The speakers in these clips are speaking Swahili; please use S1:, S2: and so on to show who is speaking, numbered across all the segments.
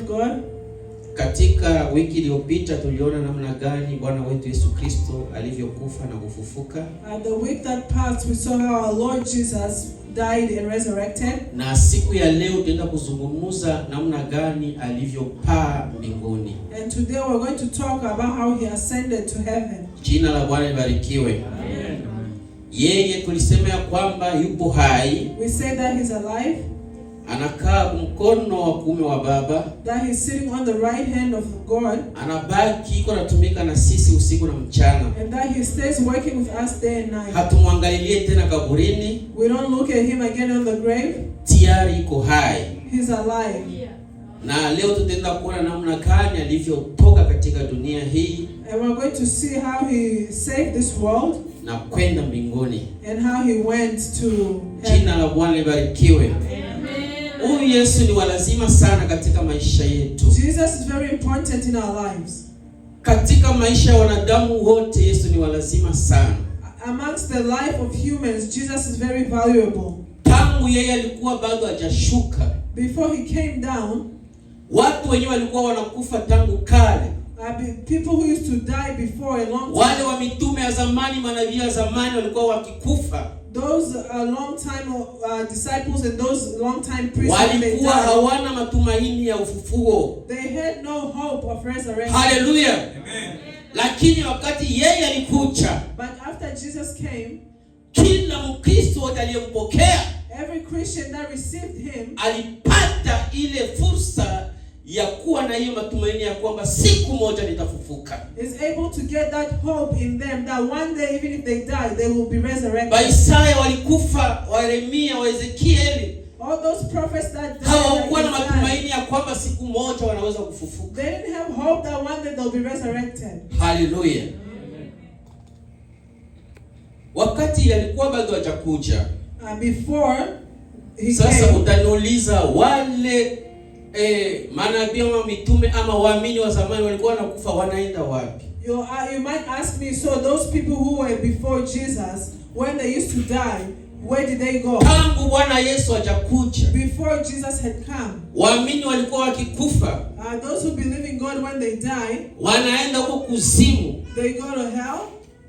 S1: God.
S2: Katika wiki iliyopita tuliona namna gani Bwana wetu Yesu Kristo alivyokufa na kufufuka.
S1: The week that passed we saw how our Lord Jesus died and resurrected.
S2: Na siku ya leo tutaenda kuzungumza namna gani alivyopaa mbinguni.
S1: And today we're going to talk about how he ascended to heaven.
S2: Jina la Bwana libarikiwe.
S1: Amen.
S2: Yeye tulisema ya kwamba yupo hai.
S1: We say that he's alive.
S2: Anakaa mkono wa kuume wa Baba.
S1: That he's sitting on the right hand of God.
S2: Anabaki iko natumika na sisi usiku na mchana.
S1: And that he stays working with us day and night.
S2: Hatumwangalilie tena kaburini.
S1: We don't look at him again on the grave.
S2: Tayari iko hai.
S1: He's alive.
S2: Na leo tutaenda kuona namna gani alivyotoka katika dunia hii.
S1: And we're going to see how he saved this world.
S2: Na kwenda mbinguni.
S1: And how he went to heaven.
S2: Jina la Bwana libarikiwe. Huyu Yesu ni walazima sana katika maisha yetu.
S1: Jesus is very important in our lives.
S2: Katika maisha ya wanadamu wote Yesu ni walazima sana.
S1: Amongst the life of humans, Jesus is very valuable.
S2: Tangu yeye alikuwa bado hajashuka.
S1: Before he came down,
S2: watu wenyewe walikuwa wanakufa tangu kale.
S1: People who used to die before a long time.
S2: Wale wa mitume ya zamani, manabii ya zamani walikuwa wakikufa.
S1: Those long time disciples and those long time priests,
S2: walikuwa hawana matumaini ya ufufuo.
S1: They had no hope of resurrection.
S2: Hallelujah. Amen. Lakini wakati yeye alikuja,
S1: but after Jesus came,
S2: kila Mkristo aliyempokea,
S1: every Christian that received him,
S2: alipata ile fursa ya kuwa na hiyo matumaini ya kwamba siku moja nitafufuka.
S1: Is able to get that hope in them that one day even if they die they will be resurrected.
S2: Isaya walikufa, wa Yeremia, wa Ezekieli,
S1: all those prophets that died,
S2: hawakuwa na matumaini ya kwamba siku moja wanaweza kufufuka.
S1: They didn't have hope that one day they'll be resurrected.
S2: Hallelujah. Wakati alikuwa bado hajakuja,
S1: before he
S2: sasa
S1: came,
S2: utaniuliza wale manabii ama mitume ama waamini wa zamani walikuwa wanakufa wanaenda wapi?
S1: You might ask me, so those people who were before Jesus, when they used to die, where did they go?
S2: Tangu Bwana Yesu hajakuja,
S1: before Jesus had come,
S2: waamini walikuwa wakikufa,
S1: those who believe in God, when they die,
S2: wanaenda huko kuzimu.
S1: They go to hell.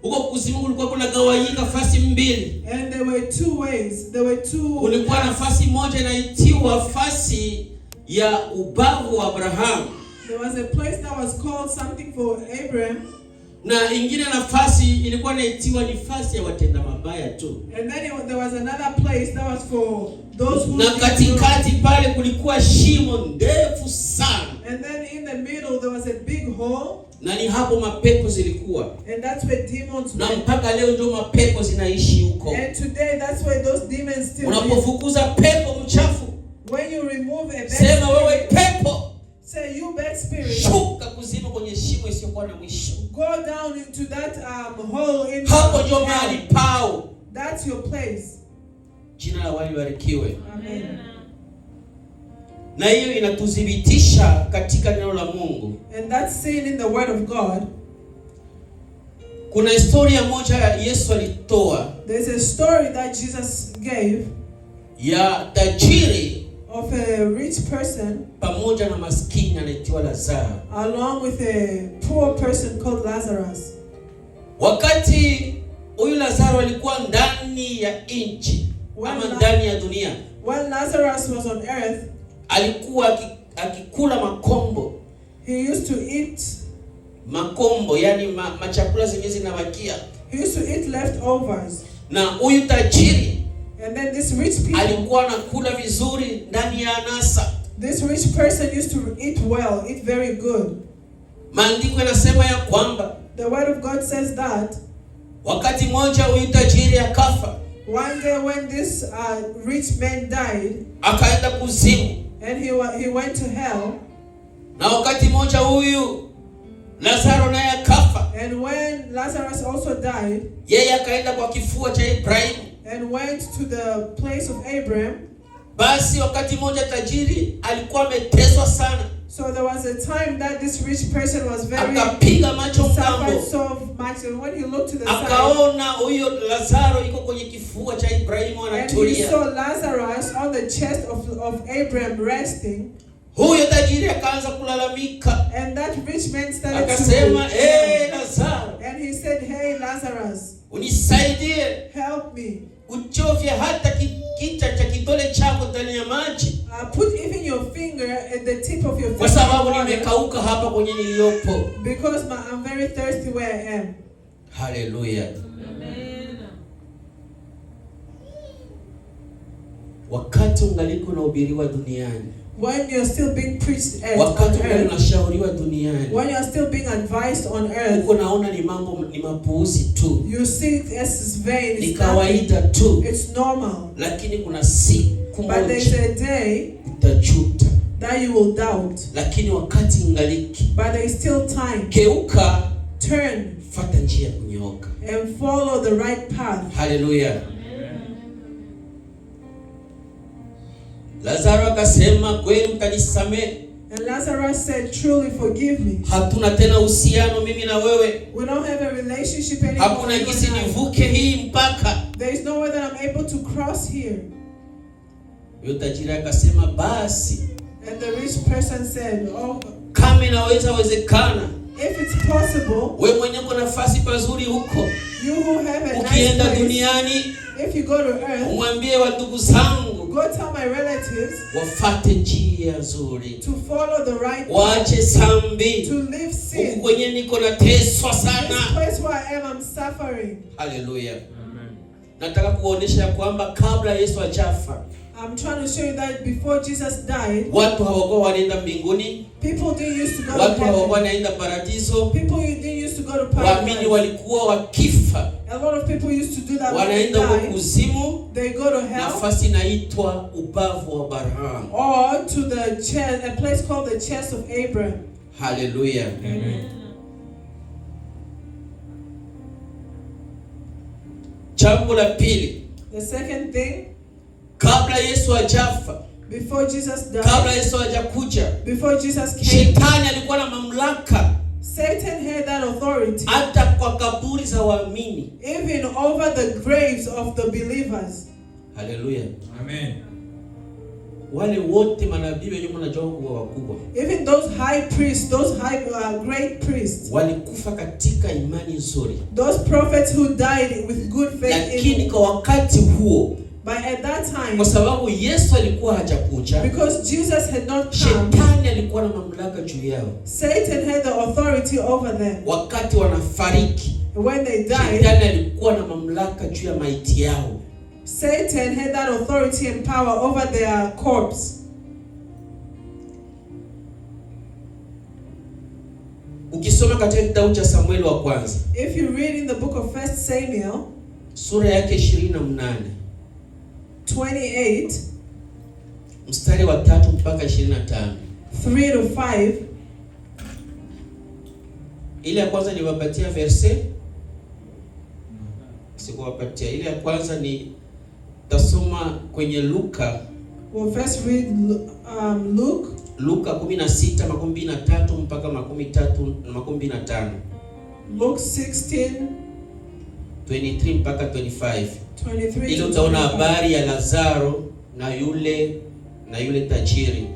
S2: Huko kuzimu kulikuwa kuna gawanyika nafasi mbili.
S1: And there were two ways. There were two.
S2: Kulikuwa nafasi moja inaitwa nafasi ya ubavu wa Abraham.
S1: There was a place that was called something for Abraham.
S2: Na ingine nafasi ilikuwa inaitwa nafasi ya watenda mabaya tu.
S1: And then there was another place that was for those who.
S2: Na katikati pale kulikuwa shimo ndefu sana.
S1: And then in the middle there was a big hole.
S2: Na ni hapo mapepo zilikuwa.
S1: And that's where demons were.
S2: Na mpaka leo ndio mapepo zinaishi huko.
S1: And today that's where those demons still live.
S2: Unapofukuza pepo mchafu,
S1: when you remove a bad
S2: sema wewe pepo,
S1: say you bad spirit,
S2: shuka kuzimu kwenye shimo isiyokuwa na mwisho.
S1: Go down into that hole in.
S2: Hapo ndio mahali pao.
S1: That's your place.
S2: Jina la Bwana libarikiwe.
S1: Amen.
S2: Na hiyo inatudhibitisha katika neno la Mungu.
S1: And that's seen in the word of God.
S2: Kuna historia moja Yesu alitoa.
S1: There's a story that Jesus gave
S2: ya tajiri
S1: of a rich person
S2: pamoja na maskini anaitwa Lazaro,
S1: along with a poor person called Lazarus.
S2: Wakati huyu Lazaro alikuwa ndani ya nchi ama ndani ya dunia,
S1: when Lazarus was on earth,
S2: alikuwa akikula makombo.
S1: He used to eat
S2: makombo, yani machakula zenye zinabakia.
S1: He used to eat leftovers.
S2: Na huyu tajiri,
S1: and then this rich people,
S2: alikuwa anakula vizuri ndani ya anasa.
S1: This rich person used to eat well, eat very good.
S2: Maandiko yanasema ya kwamba
S1: the word of God says that
S2: wakati mmoja huyu tajiri akafa.
S1: One day when this rich man died,
S2: akaenda kuzimu.
S1: And he went to hell.
S2: Na wakati mmoja huyu Lazaro naye akafa.
S1: And when Lazarus also died,
S2: yeye akaenda kwa kifua cha Ibrahim.
S1: And went to the place of Abraham.
S2: Basi wakati mmoja tajiri alikuwa ameteswa sana.
S1: So there was a time that this rich person was very
S2: akapiga macho
S1: suffered so much, and when he looked to the side,
S2: akaona huyo Lazaro yuko kwenye kifua cha Ibrahimu anatulia.
S1: And he saw Lazarus on the chest of Abraham resting.
S2: Huyo tajiri akaanza kulalamika.
S1: And that rich man started to
S2: Akasema, Lazaro.
S1: And he said, hey Lazarus,
S2: unisaidie.
S1: help me.
S2: Uchovye hata kicha cha kidole chako ndani ya maji.
S1: Put even your finger at the tip of your
S2: Kwa sababu nimekauka hapa kwenye niliyopo.
S1: Because I'm very thirsty where I am.
S2: Hallelujah.
S1: Amen.
S2: Wakati ungaliko unahubiriwa duniani,
S1: when you're still being preached on
S2: wakati
S1: earth,
S2: unashauriwa duniani,
S1: when you're still being advised on earth,
S2: uko naona ni mambo ni mapuuzi tu,
S1: you see it as vain,
S2: ni kawaida tu,
S1: it's normal.
S2: lakini kuna siku
S1: But there's a day
S2: utajuta,
S1: that you will doubt.
S2: lakini wakati ingaliki,
S1: But there is still time.
S2: Geuka,
S1: turn,
S2: fuata njia kunyooka,
S1: and follow the right path.
S2: Hallelujah. Lazaro akasema, kweli mtanisamehe.
S1: And Lazarus said, truly forgive me.
S2: Hatuna tena uhusiano mimi na wewe.
S1: We don't have a relationship anymore.
S2: Hakuna jinsi nivuke hii mpaka.
S1: There is no way that I'm able to cross here.
S2: Yule tajiri akasema, basi.
S1: And the rich person said, oh,
S2: kama inaweza wezekana,
S1: if it's possible,
S2: wewe mwenyewe uko nafasi pazuri huko,
S1: you who have a nice
S2: ukienda
S1: place,
S2: duniani,
S1: if you go to earth,
S2: umwambie wa ndugu zangu,
S1: go tell my relatives,
S2: wafate njia nzuri,
S1: to follow the right
S2: waache zambi,
S1: to leave sin.
S2: huku kwenye niko nateswa sana.
S1: This place where I am, I'm suffering.
S2: Hallelujah. Amen. Nataka kuonesha kwamba kabla Yesu ajafa,
S1: I'm trying to show you that before Jesus died,
S2: watu hawakuwa wanaenda mbinguni,
S1: people didn't used to go
S2: watu
S1: to
S2: hawakuwa
S1: heaven.
S2: wanaenda paradiso,
S1: People didn't used to go to
S2: waamini
S1: paradise.
S2: walikuwa wakifa,
S1: A lot of people used to do that when they
S2: wanaenda huko
S1: die.
S2: kuzimu,
S1: They go to hell,
S2: nafasi inaitwa ubavu wa Abraham.
S1: or to the chest, a place called the chest of Abraham.
S2: Hallelujah.
S1: Amen.
S2: Jambo la pili,
S1: The second thing,
S2: kabla Yesu ajafa,
S1: before Jesus died,
S2: kabla Yesu hajakuja,
S1: before Jesus came,
S2: Shetani alikuwa na mamlaka
S1: Satan had that authority
S2: hata kwa kaburi za waamini.
S1: even over the graves of the believers.
S2: Hallelujah.
S3: Amen.
S2: Wale wote manabii wenye mnajua kuwa wakubwa,
S1: Even those high priests, those great priests,
S2: walikufa katika imani nzuri,
S1: those prophets who died with good faith
S2: lakini
S1: in,
S2: kwa wakati huo,
S1: but at that time,
S2: kwa sababu Yesu alikuwa hajakuja,
S1: because Jesus had not come,
S2: Shetani alikuwa na mamlaka juu yao.
S1: Satan had the authority over them.
S2: Wakati wanafariki,
S1: When they died,
S2: Shetani alikuwa na mamlaka juu ya maiti yao.
S1: Satan had that authority and power over their corpse.
S2: Ukisoma katika kitabu cha Samueli wa kwanza,
S1: If you read in the book of 1 Samuel,
S2: sura yake 28,
S1: 28,
S2: mstari wa 3 mpaka 25.
S1: 3 to 5.
S2: Ile ya kwanza niwapatia verse, sikuwapatia. Ile ya kwanza ni tasoma kwenye Luka.
S1: We'll first read Luke.
S2: Luka 16:23 mpaka 25.
S1: Luke 16,
S2: 23 mpaka 25.
S1: 23
S2: Ile
S1: to
S2: utaona
S1: 25.
S2: habari ya Lazaro na yule tajiri,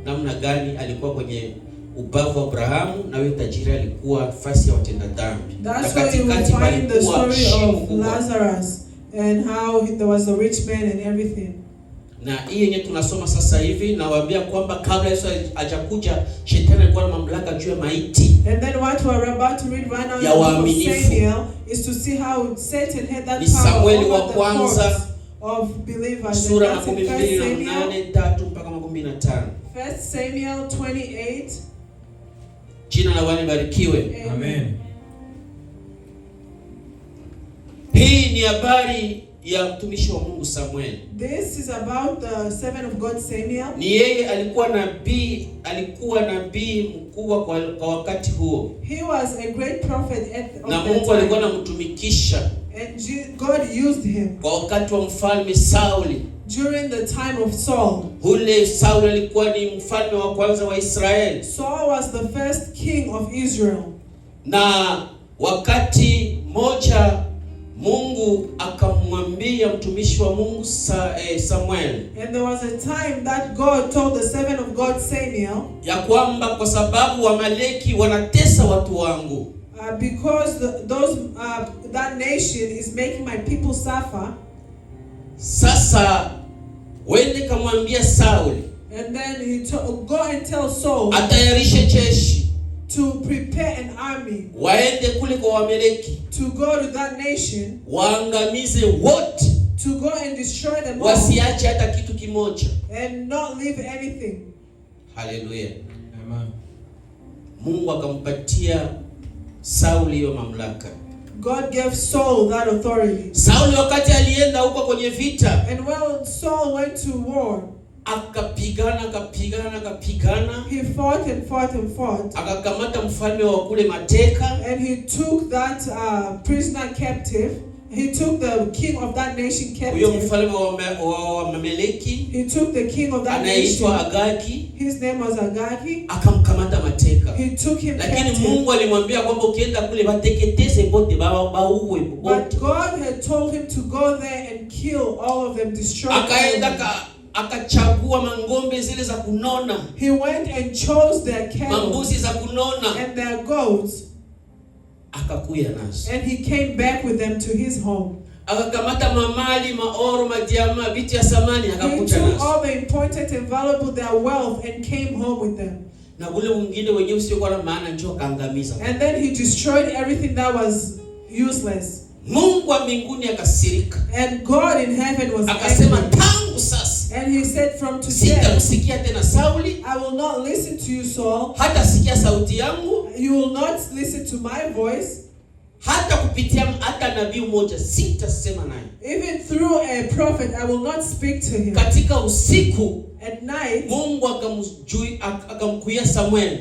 S2: namna gani alikuwa kwenye ubavu wa Abrahamu na yule tajiri alikuwa fasi ya watenda dhambi.
S1: That's where you will find the story of Lazarus and how there was a rich man and everything.
S2: Na hii yenye tunasoma sasa hivi nawaambia kwamba kabla Yesu hajakuja, Shetani alikuwa na mamlaka juu ya maiti.
S1: And then what we're about to read right now in
S2: Ya
S1: the book of
S2: waaminifu.
S1: Samuel is to see how Satan had that
S2: Ni
S1: power
S2: Samueli wa
S1: over the
S2: kwanza,
S1: corpse of believers. And
S2: Sura
S1: that's in 1 Samuel,
S2: 28:3 mpaka 15.
S1: 1 Samuel 28.
S2: Jina la Bwana libarikiwe.
S3: Amen.
S2: Hii ni habari ya mtumishi wa Mungu Samuel.
S1: This is about the servant of God Samuel.
S2: Ni yeye alikuwa nabii mkubwa kwa wakati huo.
S1: He was a great prophet of
S2: Na
S1: that
S2: Mungu alikuwa
S1: time.
S2: anamtumikisha
S1: And God used him
S2: kwa wakati wa mfalme Sauli.
S1: during the time of Saul.
S2: Ule Sauli alikuwa ni mfalme wa kwanza wa Israeli.
S1: Saul was the first king of Israel.
S2: Na wakati moja Mungu akamwambia mtumishi wa Mungu Samuel,
S1: and there was a time that God told the servant of God Samuel,
S2: ya kwamba kwa sababu Wamaleki wanatesa watu wangu,
S1: because that nation is making my people suffer.
S2: Sasa wende kamwambia Sauli,
S1: and then he go and tell Saul
S2: atayarishe jeshi
S1: to prepare an army,
S2: waende kule kwa Wamaleki,
S1: to go to that nation,
S2: waangamize wote,
S1: to go and destroy them all,
S2: wasiache hata kitu kimoja,
S1: and not leave anything.
S2: Hallelujah.
S3: Amen.
S2: Mungu akampatia Sauli hiyo mamlaka.
S1: God gave Saul that authority.
S2: Sauli wakati alienda huko kwenye vita,
S1: and when Saul went to war,
S2: akapigana,
S1: he fought and fought,
S2: akakamata mfalme wa kule mateka,
S1: and he took that prisoner captive. He took the king of that nation captive.
S2: Huyo mfalme wa Mameleki,
S1: he took the king of that
S2: anaitwa
S1: nation.
S2: Agagi.
S1: His name was Agagi.
S2: Akamkamata mateka.
S1: He took him
S2: Lakini
S1: captive.
S2: Mungu alimwambia kwamba ukienda kule wateketeze bote, bauwe
S1: But
S2: bote.
S1: God had told him to go there and kill all of them, destroy all of
S2: Akaenda
S1: them.
S2: akachagua mangombe zile za kunona,
S1: He went and chose their cattle
S2: mambuzi za kunona,
S1: and their goats,
S2: akakuya nazo.
S1: and he came back with them to his home.
S2: Akakamata mamali, maoro, madiama, vitu ya samani,
S1: He
S2: akakuja
S1: took
S2: nazo.
S1: all the important and valuable, their wealth, and came home with them.
S2: Na ule mwingine wenyewe usiokuwa na maana njoo kaangamiza.
S1: And then he destroyed everything that was useless.
S2: Mungu wa mbinguni akasirika.
S1: And God in heaven was
S2: Akasema
S1: angry.
S2: tangu sasa
S1: And he said, from today,
S2: sitamsikia tena Sauli,
S1: I will not listen to you, Saul.
S2: hata sikia sauti yangu,
S1: You will not listen to my voice.
S2: hata kupitia hata nabii mmoja sitasema naye.
S1: Even through a prophet, I will not speak to him.
S2: Katika usiku
S1: At night,
S2: Mungu akamkuia Samuel,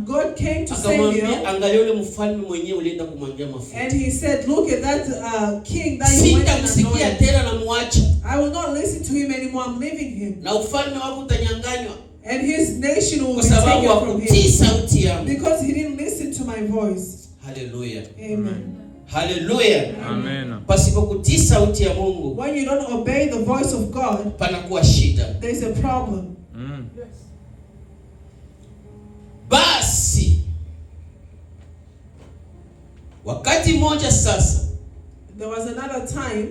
S1: God came to
S2: akamwambia
S1: Samuel,
S2: angalia yule mfalme mwenyewe ulienda kumwangia mafuta.
S1: and he said, look at that king that you went and
S2: Sitamsikia
S1: anointed.
S2: tena na muacha,
S1: I will not listen to him anymore. I'm leaving him.
S2: na ufalme wako utanyang'anywa
S1: And his nation will
S2: kwa
S1: be
S2: sababu
S1: taken from
S2: hakutii
S1: him.
S2: sauti yangu.
S1: Because he didn't listen to my voice.
S2: Haleluya.
S1: Amen.
S2: Haleluya.
S3: Amen.
S2: Pasipo kutii sauti ya Mungu
S1: When you don't obey the voice of God,
S2: panakuwa shida.
S1: there's a problem.
S2: Basi wakati mmoja sasa,
S1: There was another time,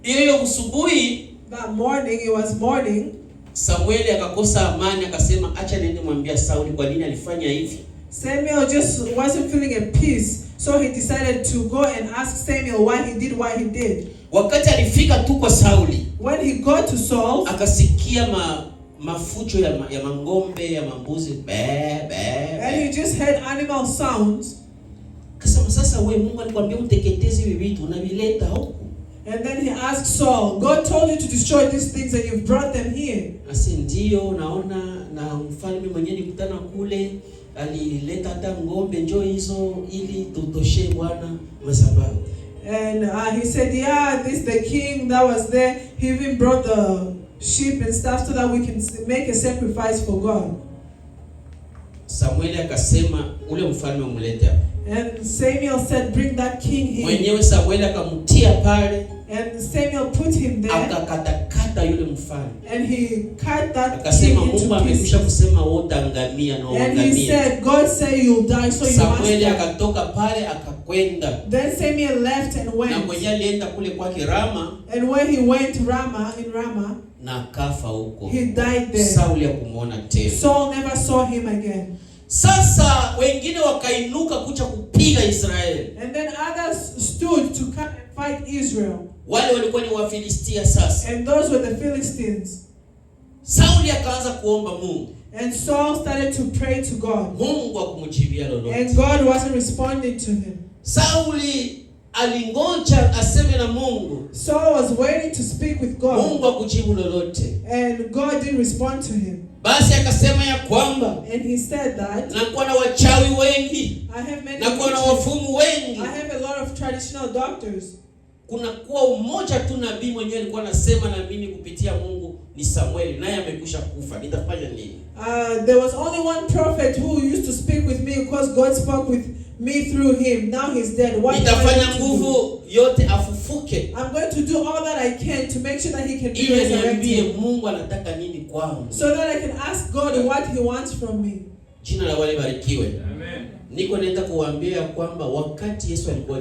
S2: hiyo usubuhi,
S1: that morning, it was morning,
S2: Samueli akakosa amani, akasema acha niende mwambia Sauli kwa nini alifanya hivi.
S1: Samuel just wasn't feeling at peace, so he decided to go and ask Samuel why he did what he did.
S2: Wakati alifika tu kwa Sauli,
S1: When he got to Saul,
S2: akasikia mafucho ya mangombe, ya mambuzi,
S1: and he just heard animal sounds.
S2: Akasema sasa wewe, Mungu alikwambia uteketeze hivi vitu unavileta huku.
S1: And then he asked Saul, God told you to destroy these things and you've brought them here.
S2: Asi ndio naona, na mfalme mwenyewe nikutana kule alileta hata ngombe njoo hizo ili tutoshe Bwana madhabahu.
S1: And he said, yeah, this the king that was there. He even brought the sheep and stuff so that we can make a sacrifice for God.
S2: Samueli akasema ule mfalme umlete.
S1: And Samuel said, bring that king here.
S2: Mwenyewe Samueli akamtia pale.
S1: And Samuel put him there.
S2: Akakatakata yule mfalme.
S1: And he cut that
S2: Akasema
S1: king into
S2: Mungu amekwisha
S1: pieces.
S2: kusema wewe utangamia na
S1: And he
S2: uangamie.
S1: said, God said you'll die, so you must
S2: Samueli
S1: die.
S2: akatoka pale akakwenda.
S1: Then Samuel left and
S2: Na
S1: went.
S2: mwenyewe alienda kule kwake Rama.
S1: And when he went in Ramah,
S2: Na kafa huko.
S1: he died there.
S2: Sauli hakumuona tena.
S1: Saul never saw him again.
S2: Sasa wengine wakainuka kuja kupiga Israeli.
S1: And then others stood to come and fight Israel.
S2: Wale walikuwa ni Wafilistia sasa.
S1: And those were the Philistines.
S2: Sauli akaanza kuomba Mungu.
S1: And Saul started to pray to God.
S2: Mungu hakumjibia lolote.
S1: And God wasn't responding to him.
S2: Sauli alingoja aseme na Mungu.
S1: Saul was waiting to speak with God.
S2: Mungu hakujibu lolote.
S1: And God didn't respond to him.
S2: Basi akasema ya kwamba
S1: And he said that,
S2: nakuwa na wachawi wengi,
S1: I have many
S2: nakuwa na
S1: witches.
S2: wafumu wengi.
S1: I have a lot of traditional doctors.
S2: Kuna kuwa umoja tu nabii mwenyewe alikuwa anasema na mimi kupitia Mungu ni Samueli, naye amekwisha kufa. Nitafanya nini?
S1: There was only one prophet who used to speak with me because God spoke with me through him. Now he's dead. What am I
S2: Nitafanya
S1: going to do?
S2: nguvu yote afufuke,
S1: I'm going to do all that I can to make sure that he can be
S2: ili niambie
S1: resurrected,
S2: Mungu anataka nini kwangu.
S1: so that I can ask God what he wants from me.
S2: Jina la Bwana libarikiwe.
S3: Amen.
S2: Niko naenda kuambia kwamba wakati Yesu alikuwa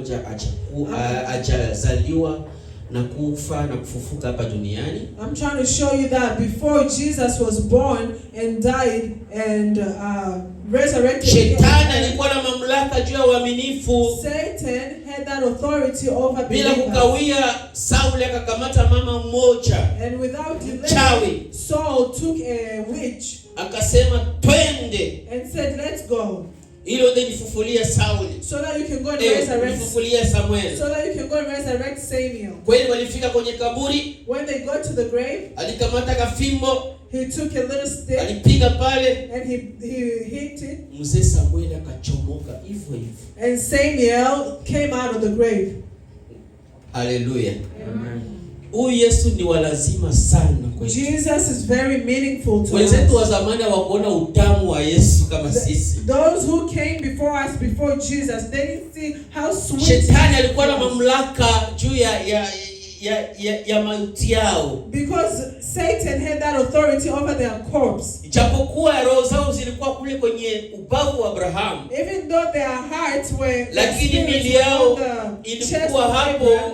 S2: hajazaliwa na kufa na kufufuka hapa duniani,
S1: I'm trying to show you that before Jesus was born and died and resurrected,
S2: Shetani alikuwa na mamlaka juu ya uaminifu.
S1: Satan had that authority over
S2: Bila
S1: believers.
S2: kukawia, Sauli akakamata mama mmoja
S1: And without delay,
S2: chawi,
S1: Saul took a witch
S2: akasema twende
S1: and said, let's go,
S2: ili uje nifufulie Sauli,
S1: so that you can go and resurrect,
S2: nifufulie Samuel.
S1: so that you can go and resurrect Samuel.
S2: Kweli walifika kwenye kaburi,
S1: When they got to the grave,
S2: alikamata kafimbo,
S1: he took a little stick
S2: alipiga pale,
S1: and he hit it,
S2: mzee Samuel akachomoka hivyo hivyo.
S1: and Samuel came out of the grave.
S2: Haleluya.
S3: Amen.
S2: Huyu Yesu ni walazima sana kwetu.
S1: Jesus is very meaningful to
S2: Wenzetu wa
S1: us.
S2: zamani hawakuona utamu wa Yesu kama sisi.
S1: Those who came before us, before Jesus, they didn't see how sweet.
S2: Shetani alikuwa na
S1: he was.
S2: mamlaka juu ya mauti yao.
S1: Because Satan had that authority over their corpse.
S2: Ijapokuwa roho zao zilikuwa kule kwenye ubavu wa Abrahamu,
S1: Even though their hearts were,
S2: lakini
S1: their
S2: mili
S1: spirits
S2: yao
S1: were on the chest
S2: ilikuwa
S1: of
S2: hapo,
S1: Abraham,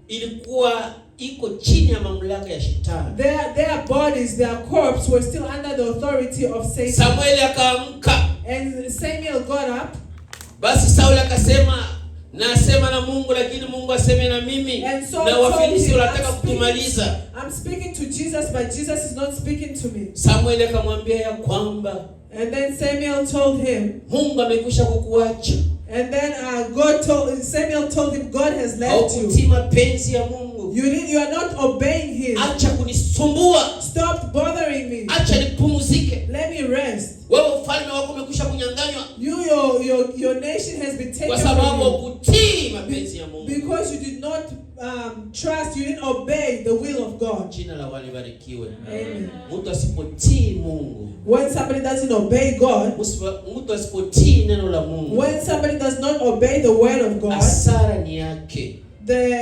S2: ilikuwa iko chini ya mamlaka ya Shetani.
S1: their bodies, their corpse were still under the authority of Satan.
S2: Samueli akaamka,
S1: And Samuel got up,
S2: basi Sauli akasema, nasema na Mungu lakini Mungu aseme na mimi,
S1: and so
S2: na Wafilisti
S1: told him,
S2: wanataka kutumaliza.
S1: I'm speaking to Jesus, but Jesus is not speaking to me.
S2: Samueli akamwambia ya kwamba
S1: And then Samuel told him,
S2: Mungu amekwisha kukuacha,
S1: and then Samuel told him, God has left
S2: haukutii
S1: you.
S2: mapenzi ya Mungu,
S1: You are not obeying him.
S2: acha kunisumbua,
S1: Stop bothering me.
S2: acha nipumzike.
S1: Let me rest.
S2: Wewe ufalme wako umekwisha kunyang'anywa
S1: Your nation has been taken
S2: kwa sababu
S1: from you
S2: hukutii mapenzi ya Mungu.
S1: because you did not trust, you didn't obey the will of God.
S2: Jina la Bwana libarikiwe.
S1: Amen.
S2: Mtu asipotii Mungu,
S1: When somebody doesn't obey God,
S2: mtu asipotii neno la Mungu,
S1: when somebody does not obey the word of God,
S2: hasara ni yake.
S1: the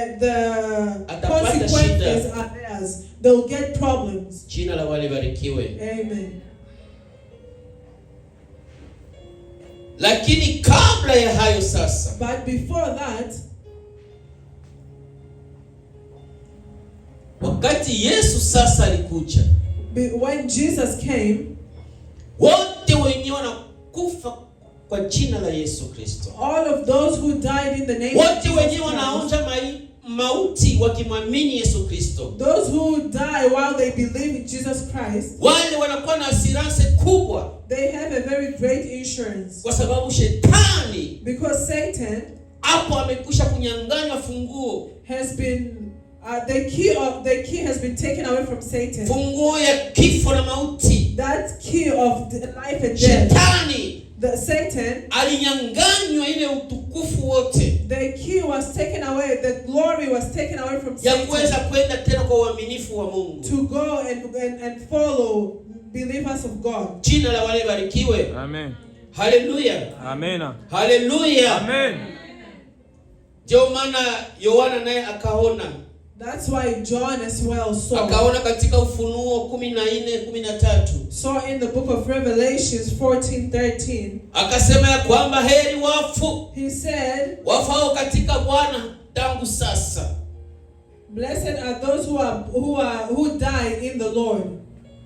S2: Atapata
S1: consequences
S2: shida.
S1: are theirs. They'll get problems.
S2: Jina la Bwana libarikiwe.
S1: Amen.
S2: Lakini kabla ya hayo sasa,
S1: But before that,
S2: wakati Yesu sasa alikuja,
S1: when Jesus came,
S2: wote wenye wanakufa kwa jina la Yesu Kristo,
S1: all of those who died in the name of
S2: wote
S1: Jesus
S2: wenye
S1: Christ,
S2: wanaonja mauti wakimwamini Yesu Kristo,
S1: those who die while they believe in Jesus Christ,
S2: wale wanakuwa na assurance kubwa,
S1: they have a very great insurance.
S2: kwa sababu shetani
S1: Because Satan
S2: hapo amekwisha kunyang'anywa funguo,
S1: has been, the key has been taken away from Satan.
S2: funguo ya kifo na mauti.
S1: That key of life and death.
S2: Shetani
S1: Satan,
S2: alinyang'anywa ile utukufu wote
S1: the key was taken away, the glory was taken away from
S2: ya
S1: Satan
S2: kuweza kwenda tena kwa uaminifu wa Mungu.
S1: to go and follow believers of God.
S2: Jina la wale barikiwe.
S3: Amen.
S2: Haleluya.
S3: Amen.
S2: Haleluya.
S3: Amen.
S2: Ndio maana Yohana naye akaona.
S1: That's why John as well saw.
S2: Akaona katika Ufunuo 14:13.
S1: Saw in the book of Revelations 14:13.
S2: Akasema ya kwamba heri wafu
S1: He said,
S2: wafao katika Bwana tangu sasa.
S1: blessed are those who die in the Lord.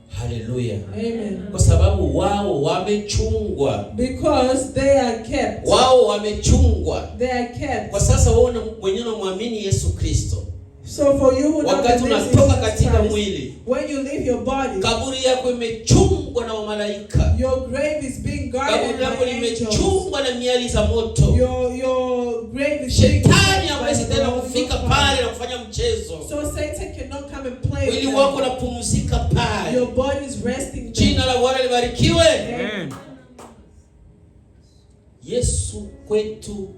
S2: Haleluya.
S1: Amen.
S2: Kwa sababu wao wamechungwa.
S1: Because they are kept.
S2: Wao wamechungwa.
S1: They are kept.
S2: Kwa sasa wewe mwenyewe unamwamini Yesu Kristo.
S1: So for you who know
S2: wakati unatoka katika mwili,
S1: when you leave your body,
S2: kaburi yako imechungwa na malaika.
S1: your grave is being guarded
S2: Kaburi yako
S1: by angels.
S2: limechungwa na miali za moto.
S1: Your grave is being
S2: Shetani
S1: guarded
S2: hawezi
S1: by
S2: tena
S1: the
S2: kufika
S1: Lord.
S2: pale na kufanya mchezo.
S1: So Satan cannot come and play
S2: Mwili
S1: with
S2: wako
S1: them.
S2: unapumzika pale.
S1: Your body is resting
S2: Jina
S1: there.
S2: la Bwana libarikiwe.
S3: Amen.
S2: Yesu kwetu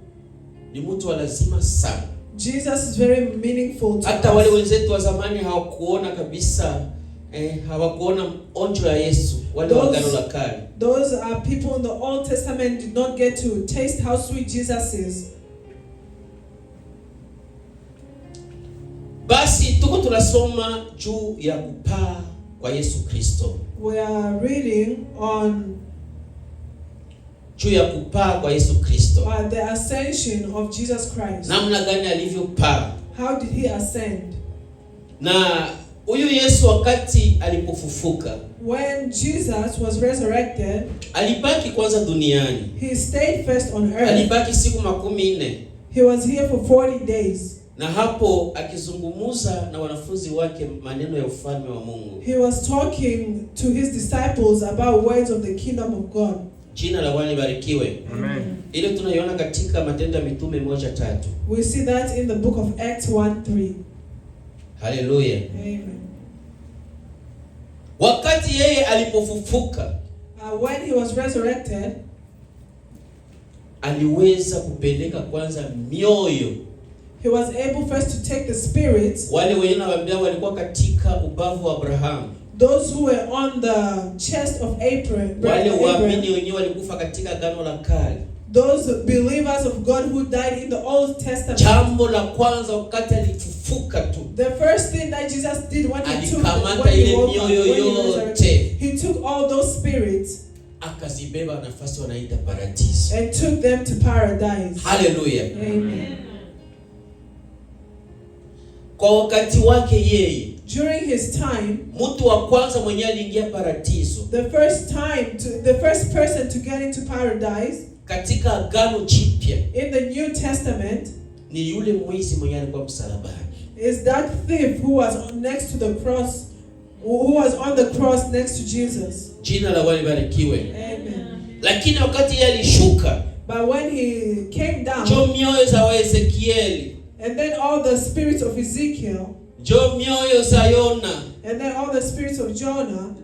S2: ni mtu wa lazima sana.
S1: Jesus is very meaningful to
S2: Hata wale
S1: us.
S2: wenzetu wa zamani hawakuona kabisa hawakuona onjo ya Yesu, wale wa Agano la Kale.
S1: Those are people in the Old Testament did not get to taste how sweet Jesus is.
S2: Basi tuko tunasoma juu ya kupaa kwa Yesu Kristo.
S1: We are reading on
S2: juu ya kupaa kwa Yesu Kristo.
S1: The ascension of Jesus Christ.
S2: Namna gani alivyopaa?
S1: How did he ascend?
S2: Na huyu Yesu wakati alipofufuka,
S1: when Jesus was resurrected,
S2: alibaki kwanza duniani.
S1: He stayed first on earth.
S2: Alibaki siku 40.
S1: He was here for 40 days.
S2: Na hapo akizungumuza na wanafunzi wake maneno ya ufalme wa Mungu.
S1: He was talking to his disciples about words of the kingdom of God.
S2: Jina la Bwana libarikiwe.
S1: Amen.
S2: Ile tunaiona katika Matendo ya Mitume 1:3.
S1: We see that in the book of Acts 1:3.
S2: Hallelujah.
S1: Amen.
S2: Wakati yeye alipofufuka,
S1: when he was resurrected,
S2: aliweza kupeleka kwanza mioyo.
S1: He was able first to take the spirits.
S2: Wale wenyewe walikuwa katika ubavu wa Abrahamu.
S1: Those who were on the chest of Abraham.
S2: Wale waamini wenyewe walikufa katika Agano la Kale.
S1: Those believers of God who died in the Old Testament.
S2: Jambo la kwanza wakati alifufuka tu,
S1: the first thing that Jesus did when he took he took all those spirits,
S2: akazibeba nafasi wanaita paradiso,
S1: and took them to paradise.
S2: Hallelujah.
S1: Amen.
S2: Kwa wakati wake yeye,
S1: during his time,
S2: mtu wa kwanza mwenye aliingia paradiso,
S1: the first person to get into paradise
S2: katika Agano Jipya,
S1: in the New Testament,
S2: ni yule mwizi mwenye alikuwa msalabani.
S1: Is that thief who was next to the cross, who was on the cross next to Jesus.
S2: Jina la Bwana libarikiwe.
S1: Amen.
S2: Lakini wakati yeye alishuka,
S1: but when he came down,
S2: njoo mioyo za Ezekieli,
S1: and then all the spirits of Ezekiel,
S2: njoo mioyo za Yona,
S1: and then all the spirits of Jonah,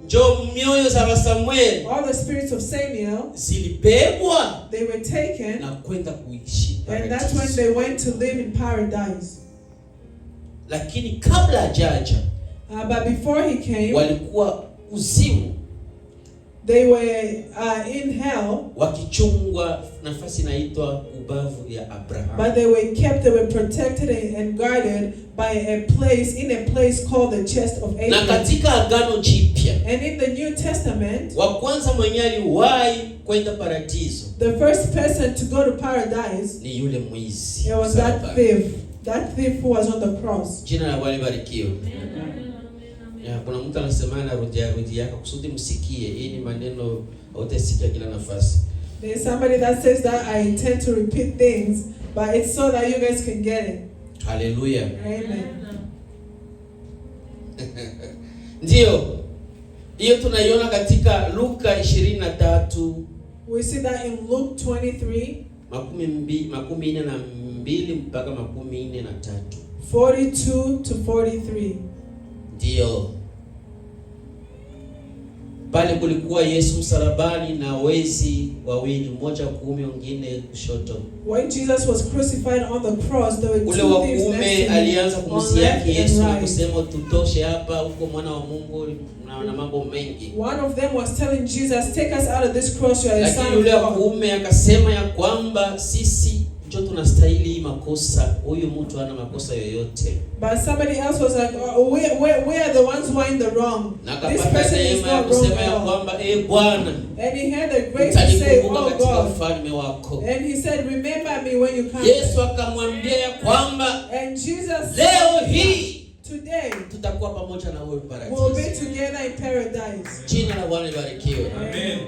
S2: njoo mioyo za Samuel,
S1: all the spirits of Samuel,
S2: zilibebwa,
S1: they were taken,
S2: na kwenda kuishi
S1: and that's when they went to live in paradise.
S2: Lakini kabla hajaja,
S1: but before he came,
S2: walikuwa uzimu,
S1: they were in hell,
S2: wakichungwa nafasi inaitwa ubavu ya Abraham.
S1: But they were protected and guarded by a place called the chest of Abraham.
S2: Na katika Agano Jipya,
S1: and in the New Testament,
S2: wa kwanza mwenye aliwahi kwenda paradiso,
S1: the first person to go to paradise,
S2: ni yule mwizi.
S1: It was that thief who was on the cross.
S2: Jina la Bwana libarikiwe. Kuna mtu anasema na rudia yako kusudi msikie. Hii ni maneno hautasikia kila nafasi.
S1: There's somebody that says that I tend to repeat things, but it's so that you guys can get it.
S2: Hallelujah.
S1: Amen.
S2: Ndio. Hiyo tunaiona katika Luka 23.
S1: We see that in Luke 23.
S2: 42 mpaka 43.
S1: 42 to 43.
S2: Ndio. Pale kulikuwa Yesu msalabani na wezi wawili, mmoja kuume mwingine kushoto.
S1: When Jesus was crucified on the cross, there were two thieves next to him.
S2: Alianza kumsiaki Yesu na kusema tutoshe hapa, uko mwana wa Mungu na mambo mengi.
S1: One of them was telling Jesus, take us out of this cross, you are the son of God.
S2: Yule kuume akasema ya kwamba sisi ndio tunastahili makosa, huyu mtu hana makosa yoyote.
S1: But somebody else was like, we are the ones who are in the wrong. This person is not wrong at all. And he had the grace to say, oh God. And he said, remember me when you come.
S2: Yesu akamwambia ya kwamba,
S1: and Jesus
S2: leo hii
S1: today
S2: tutakuwa pamoja na wewe paradise.
S1: We'll be together in paradise.
S2: Jina la Bwana libarikiwe.
S1: Amen.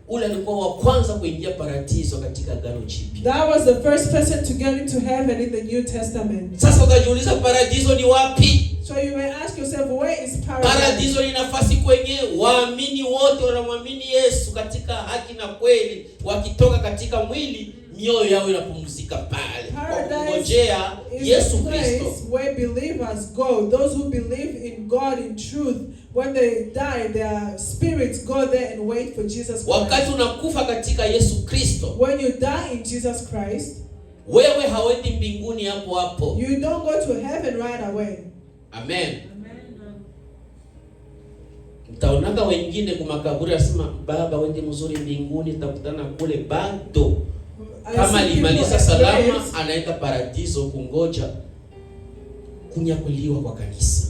S2: Ule alikuwa wa kwanza kuingia paradiso katika Agano Jipya.
S1: That was the first person to get into heaven in the New Testament.
S2: Sasa utajiuliza paradiso ni wapi?
S1: So you may ask yourself, where is paradise?
S2: Paradiso ni nafasi kwenye waamini wote wanamwamini Yesu katika haki na kweli, wakitoka katika mwili mioyo yao inapumzika pale kwa kungojea Yesu Kristo.
S1: Where believers go, those who believe in God in truth, when they die, their spirits go there and wait for Jesus Christ.
S2: Wakati unakufa katika Yesu Kristo,
S1: when you die in Jesus Christ,
S2: wewe hawendi mbinguni hapo hapo.
S1: You don't go to heaven right away.
S2: Amen. Utaonaka wengine kwa makaburi asema baba wende mzuri mbinguni tutakutana kule, bado kama alimaliza salama anaenda paradiso kungoja kunyakuliwa kwa kanisa.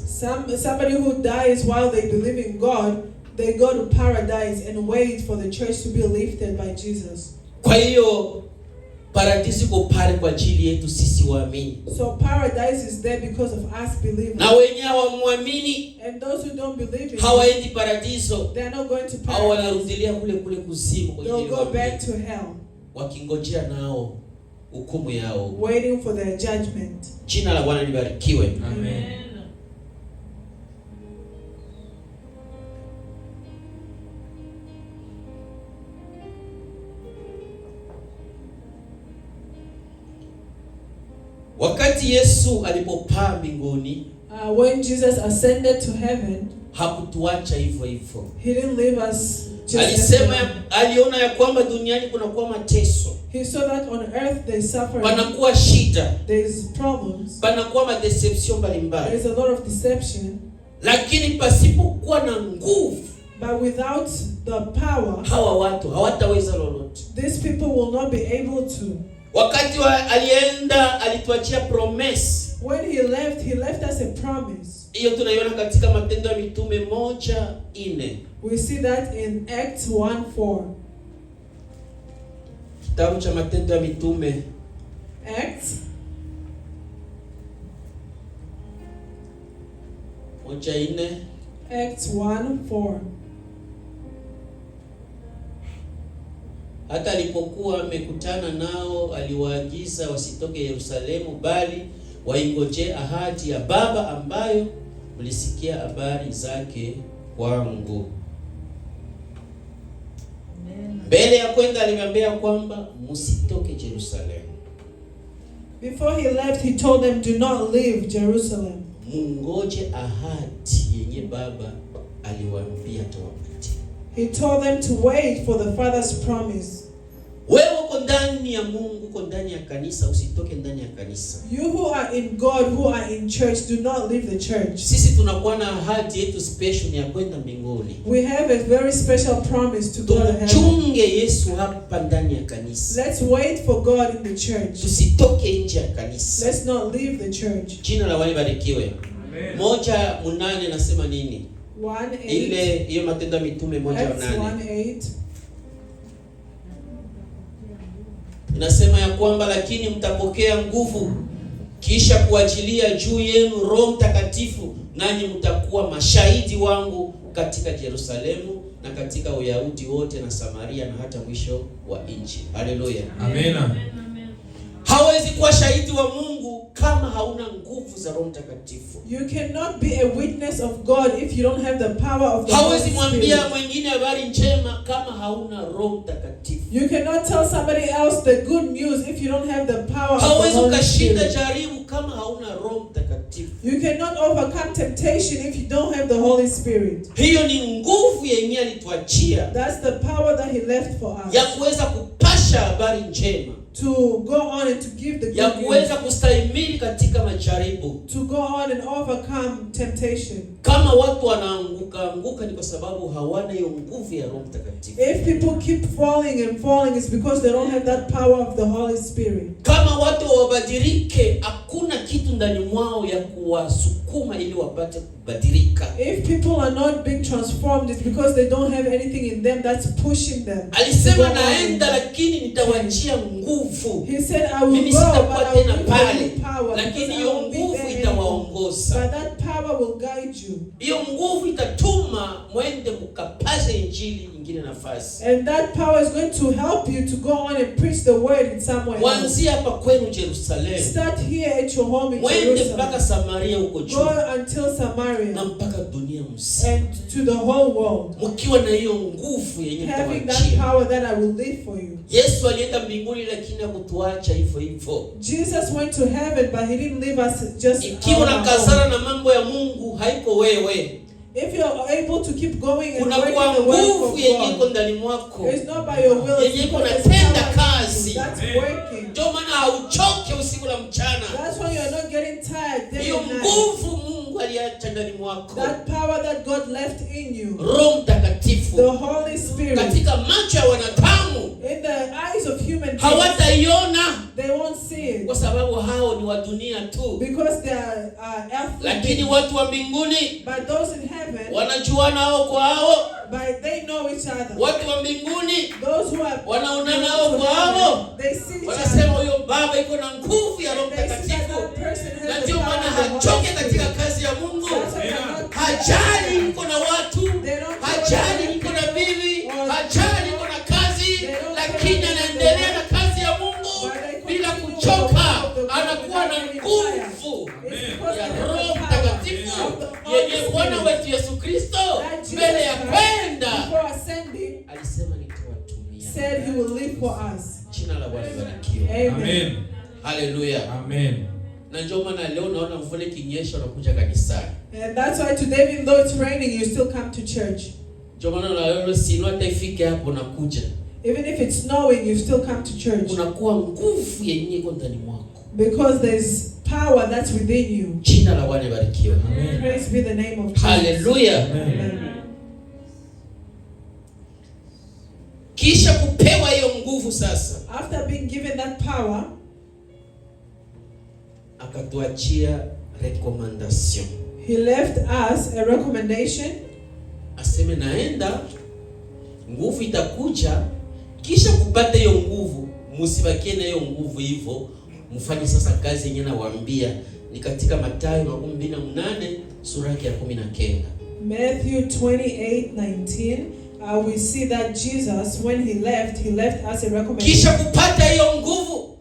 S1: Somebody who dies while they believe in God, they go to paradise and wait for the church to be lifted by Jesus.
S2: Kwa hiyo paradiso iko pale kwa ajili yetu sisi waamini.
S1: So paradise is there because of us believers.
S2: Na wenye hawamwamini,
S1: and those who don't believe in
S2: hawaendi paradiso,
S1: they are not going to paradise.
S2: Hao wanarudilia kule kuzimu kwa
S1: ajili go back to hell.
S2: Wakingojea nao hukumu yao.
S1: Waiting for their judgment.
S2: Jina la Bwana libarikiwe.
S1: Amen.
S2: Wakati Yesu alipopaa mbinguni,
S1: when Jesus ascended to heaven,
S2: hakutuacha hivyo hivyo.
S1: He didn't leave us just.
S2: Alisema aliona ya kwamba duniani kunakuwa mateso.
S1: He saw that on earth they suffer.
S2: Panakuwa shida.
S1: There is problems.
S2: Panakuwa madeception mbalimbali.
S1: There is a lot of deception.
S2: Lakini pasipokuwa na nguvu,
S1: but without the power,
S2: hawa watu hawataweza lolote.
S1: These people will not be able to.
S2: Wakati alienda alituachia promise.
S1: When he left us a promise.
S2: Hiyo tunaiona katika Matendo ya Mitume 1:4.
S1: We see that in Acts 1:4.
S2: Kitabu cha Matendo ya Mitume.
S1: Acts
S2: 1:4.
S1: Acts 1:4.
S2: Hata alipokuwa amekutana nao aliwaagiza wasitoke Yerusalemu bali waingoje ahadi ya Baba ambayo mlisikia habari zake kwangu. Mbele ya kwenda alimwambia kwamba msitoke Yerusalemu.
S1: Before he left he told them do not leave Jerusalem.
S2: Mungoje ahadi yenye Baba aliwaambia tawapatia.
S1: He told them to wait for the Father's promise.
S2: Wewe uko ndani ya Mungu, uko ndani ya kanisa, usitoke ndani ya kanisa.
S1: You who are in God, who are in church, do not leave the church.
S2: Sisi tunakuwa na ahadi yetu special ya kwenda mbinguni.
S1: We have a very special promise to go to heaven.
S2: Tumchunge Yesu hapa ndani ya kanisa.
S1: Let's wait for God in the church.
S2: Tusitoke nje ya kanisa.
S1: Let's not leave the church.
S2: Jina la Bwana libarikiwe. Amen. 1:8 nasema nini?
S1: 1:8.
S2: Ile hiyo Matendo ya Mitume 1:8.
S1: 1:8.
S2: Inasema ya kwamba lakini mtapokea nguvu kisha kuachilia juu yenu Roho Mtakatifu, nanyi mtakuwa mashahidi wangu katika Yerusalemu na katika Uyahudi wote na Samaria na hata mwisho wa nchi. Haleluya.
S3: Amen.
S2: Hawezi kuwa shahidi wa Mungu kama hauna nguvu za Roho Mtakatifu.
S1: You cannot be a witness of God if you don't have the power of the Holy Spirit.
S2: Hawezi mwambia mwingine habari njema kama hauna Roho Mtakatifu.
S1: You cannot tell somebody else the good news if you don't have the power of the Holy Spirit.
S2: Hawezi ukashinda jaribu kama hauna Roho Mtakatifu.
S1: You cannot overcome temptation if you don't have the Holy Spirit.
S2: Hiyo ni nguvu yenyewe alituachia.
S1: That's the power that he left for us.
S2: Ya kuweza kupasha habari njema.
S1: To go on and to give the good
S2: ya
S1: news.
S2: kuweza kustahimili katika majaribu.
S1: To go on and overcome temptation.
S2: Kama watu wanaanguka ni kwa sababu hawana hiyo nguvu ya Roho Mtakatifu.
S1: If people keep falling and falling, it's because they don't have that power of the Holy Spirit.
S2: Kama watu wabadilike, hakuna kitu ndani mwao ya kuwasukuma ili wapate kubadilika.
S1: If people are not being transformed, it's because they don't have anything in them that's pushing them.
S2: Alisema naenda lakini nitawachia nguvu.
S1: He said I will go but I will give you power.
S2: Lakini hiyo nguvu itawaongoza.
S1: But that power will guide you.
S2: Hiyo nguvu itatuma mwende mkapashe injili nyingine nafasi.
S1: And that power is going to help you to go on and preach the word in somewhere.
S2: Kuanzia hapa kwenu Jerusalem.
S1: Start here at your home in
S2: Jerusalem.
S1: Jerusalem.
S2: Mpaka Samaria huko juu.
S1: Go until Samaria.
S2: Na mpaka dunia mzima.
S1: And to the whole world.
S2: Mkiwa na hiyo nguvu yenye mtawachia.
S1: Having that power that I will leave for you.
S2: Yesu alienda mbinguni lakini hakutuacha hivyo hivyo.
S1: Jesus went to heaven but he didn't leave us just.
S2: Ikiwa unakazana na mambo ya Mungu haiko wewe.
S1: If you are able to keep going and
S2: working the work of God,
S1: it's not by your will, it's that's working. That's why you are not getting tired day and night.
S2: aliacha ndani mwako,
S1: that power that God left in you,
S2: Roho Mtakatifu,
S1: the Holy Spirit,
S2: katika macho ya wanadamu,
S1: in the eyes of human beings,
S2: hawataiona,
S1: they won't see it,
S2: kwa sababu hao ni wa dunia tu,
S1: because they are earthly.
S2: lakini watu wa mbinguni,
S1: but those in heaven,
S2: wanajuana hao kwa hao,
S1: but they know each other.
S2: watu wa mbinguni,
S1: those who are
S2: wanaonana hao kwa hao,
S1: they see each
S2: wanasema
S1: other.
S2: huyo baba iko na nguvu ya Roho Mtakatifu, na ndio maana hachoke katika kazi ya Mungu. Hajali niko na watu, hajali niko na bibi, hajali niko na kazi, lakini anaendelea na kazi ya Mungu bila kuchoka. Anakuwa na nguvu ya Roho Mtakatifu yenye Bwana wetu Yesu Kristo mbele ya kwenda alisema nitawatumia.
S1: Said he will live for us.
S2: Jina la Bwana libarikiwe.
S1: Amen.
S2: Hallelujah.
S3: Amen.
S2: Na ndio maana leo naona mvua ikinyesha unakuja kanisani.
S1: And that's why today, even though it's raining, you still come to church.
S2: Ndio maana leo sino hata ifike hapo unakuja.
S1: Even if it's snowing, you still come to church.
S2: Unakuwa nguvu yenyewe iko ndani mwako.
S1: Because there's power that's within you.
S2: Jina la Bwana libarikiwe.
S3: Amen.
S1: Praise be the name of Jesus.
S2: Hallelujah.
S1: Amen.
S2: Kisha kupewa hiyo nguvu sasa,
S1: after being given that power,
S2: akatuachia recommendation.
S1: He left us a recommendation.
S2: Aseme naenda, nguvu itakuja, kisha kupata hiyo nguvu, msibakie na hiyo nguvu hivyo, mfanye sasa kazi yenyewe nawaambia. Ni katika Mathayo 28 sura ya 19.
S1: Matthew 28:19. We see that Jesus, when he left us a recommendation.
S2: Kisha kupata hiyo nguvu,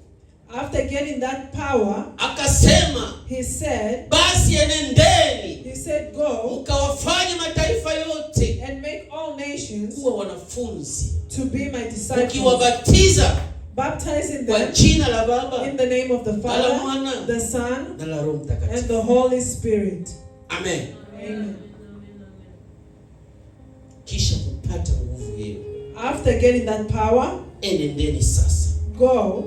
S1: after getting that power,
S2: akasema,
S1: he said,
S2: basi enendeni,
S1: he said, go,
S2: mkawafanye mataifa yote,
S1: and make all nations
S2: kuwa wanafunzi,
S1: to be my disciples,
S2: ukiwabatiza,
S1: baptizing
S2: kwa
S1: them
S2: jina la Baba,
S1: in the name of the Father,
S2: Mwana,
S1: the Son,
S2: na la Roho Mtakatifu,
S1: and the Holy Spirit.
S2: Amen.
S1: Amen.
S2: Kisha kupata nguvu hiyo,
S1: after getting that power,
S2: enendeni sasa,
S1: go,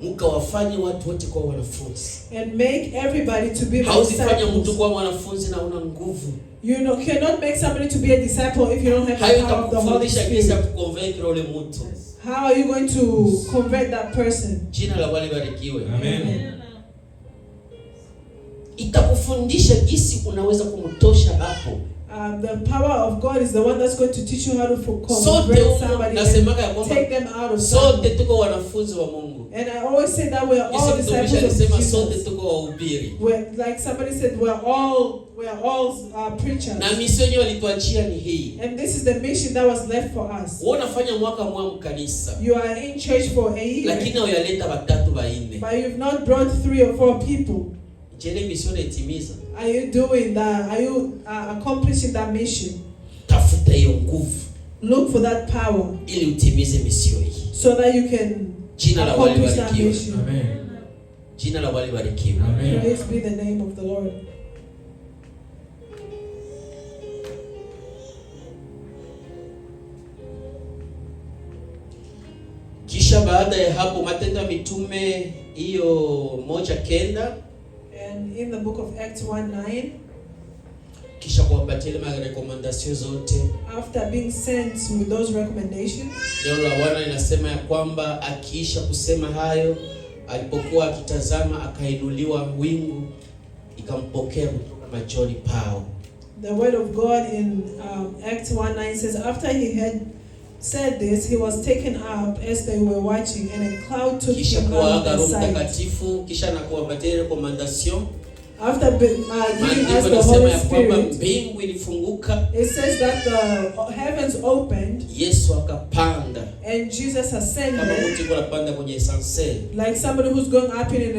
S2: mkawafanye watu wote kuwa wanafunzi.
S1: and make everybody to be my
S2: Hausifanye mtu
S1: disciples.
S2: kuwa mwanafunzi na una nguvu.
S1: You cannot make somebody to be a disciple if you don't have the power of the Holy Spirit. How are you going to convert that person?
S2: Jina la Bwana libarikiwe.
S3: Amen.
S2: Itakufundisha jinsi unaweza kumtosha hapo.
S1: The power of God is the one that's going to teach you how to convert somebody and take them out of
S2: sote tuko wanafunzi wa Mungu.
S1: And I always say that we're all disciples of Jesus.
S2: Sote tuko wahubiri.
S1: Like somebody said, we're all preachers.
S2: Na mission yenyewe walituachia ni hii.
S1: And this is the mission that was left for us.
S2: Wewe unafanya mwaka mwa kanisa.
S1: You are in church for a year.
S2: Lakini huyaleta watatu wanne.
S1: But you've not brought 3 or 4 people.
S2: Je, mission itimiza?
S1: Are you doing that? Are you accomplishing that mission?
S2: Tafuta hiyo nguvu.
S1: Look for that power.
S2: Ili utimize mission hii.
S1: So that you can accomplish that mission.
S3: Amen.
S2: Jina la Bwana libarikiwe.
S3: Amen.
S1: Praise be the name of the Lord.
S2: Kisha baada ya hapo Matendo ya Mitume hiyo 1:9,
S1: and in the book of Acts 1:9,
S2: kisha kuwapatia recommendation zote,
S1: after being sent with those recommendations,
S2: neno la Bwana linasema ya kwamba akiisha kusema hayo, alipokuwa akitazama akainuliwa wingu ikampokea kutoka machoni pao.
S1: The word of God in Acts 1:9 says, after he had said this, he was taken up as they were watching, and a cloud took him out of their sight.
S2: Kisha na kuwapatia recommendation.
S1: After giving us the Holy Spirit,
S2: mbingu ilifunguka.
S1: It says that the heavens opened.
S2: Yesu akapanda.
S1: And Jesus ascended.
S2: Kama mtu yuko anapanda kwenye ascenseur.
S1: Like somebody who's going up in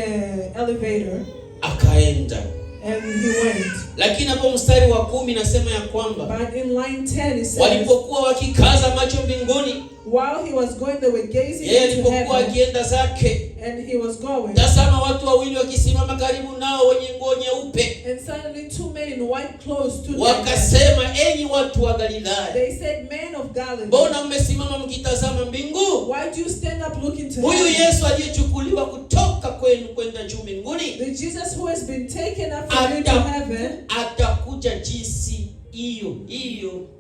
S1: a elevator.
S2: Akaenda.
S1: And he went.
S2: Lakini hapo mstari wa 10 nasema ya kwamba,
S1: but in line 10 it says,
S2: walipokuwa wakikaza macho mbinguni,
S1: while he was going, they were gazing
S2: into
S1: heaven,
S2: akienda zake,
S1: and he was going.
S2: Tazama watu wawili wakisimama karibu nao wenye nguo nyeupe.
S1: And suddenly 2 men in white clothes stood.
S2: Wakasema, enyi watu wa Galilaya,
S1: they said, men of Galilee?
S2: Mbona mmesimama mkitazama mbingu?
S1: Why do you stand up looking to
S2: Huyu
S1: heaven?
S2: Yesu aliyechukuliwa kutoka kwenu kwenda juu mbinguni,
S1: The Jesus who has been taken up from you to heaven,
S2: atakuja jinsi hiyo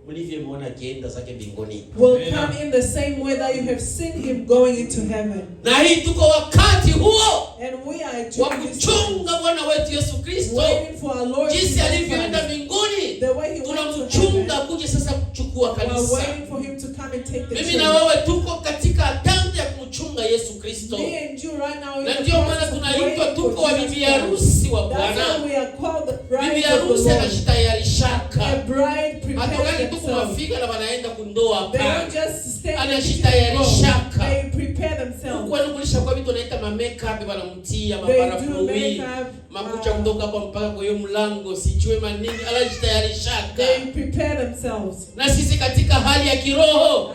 S2: mlivyomwona akienda zake mbinguni.
S1: Will come in the same way that you have seen him going into heaven.
S2: Na hii tuko wakati huo
S1: And we are
S2: wa kuchunga Bwana wetu Yesu Kristo,
S1: waiting for our Lord
S2: jinsi alivyoenda mbinguni.
S1: the way he went to heaven.
S2: Tunamchunga kuja sasa kuchukua
S1: We are
S2: kanisa.
S1: waiting for him to come and take the
S2: Mimi
S1: church.
S2: na wewe tuko katika attempt ya kumchunga Yesu Kristo.
S1: Me and you right now in
S2: Na
S1: the
S2: ndio maana
S1: process of
S2: tunaitwa
S1: waiting
S2: tuko
S1: for
S2: wa
S1: Jesus
S2: bibi
S1: Christ.
S2: harusi wa
S1: That's
S2: Bwana.
S1: why we are called the
S2: Bibi
S1: bride of the
S2: harusi
S1: Lord.
S2: anajitayarishaka.
S1: A bride prepares
S2: Hatokani tu
S1: themselves.
S2: kumafika na wanaenda kundoa
S1: They
S2: hapana.
S1: don't just stay
S2: Anajitayarishaka.
S1: They prepare themselves.
S2: Kwani kulisha kwa vitu wanaita ma make-up wanamtia
S1: They do
S2: maparafui.
S1: makeup.
S2: Makucha kutoka hapa mpaka kwa hiyo mlango sijue manini anajitayarishaka.
S1: They prepare themselves.
S2: Na sisi katika hali ya kiroho